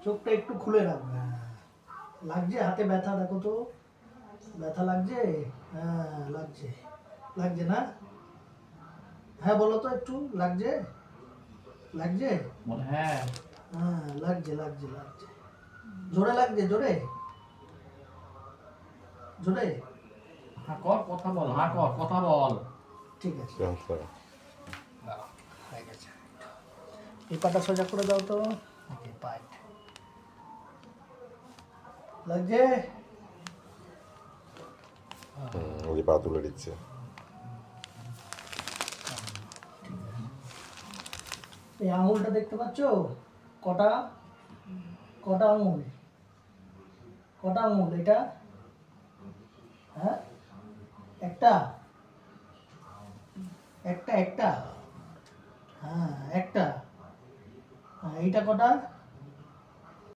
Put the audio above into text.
চোখটা একটু খুলে রাখবে। লাগছে হাতে ব্যথা? দেখো তো, ব্যথা লাগছে? হ্যাঁ লাগছে, লাগছে না? হ্যাঁ বলো তো, একটু লাগছে? লাগছে? হ্যাঁ হ্যাঁ লাগছে লাগছে লাগছে। জোরে লাগছে? জোরে জোরে? হ্যাঁ কর কথা বল, হ্যাঁ কর কথা বল। ঠিক আছে, Transfer. হয়ে গেছে। এই পাটা সোজা করে দাও তো। ওকে পাইট লাগছে? ওই পা তুলে দিচ্ছে। এই আঙুলটা দেখতে পাচ্ছ? কটা, কটা আঙুল? কটা আঙুল এটা? হ্যাঁ একটা, একটা একটা। হ্যাঁ একটা। হ্যাঁ এইটা কটা?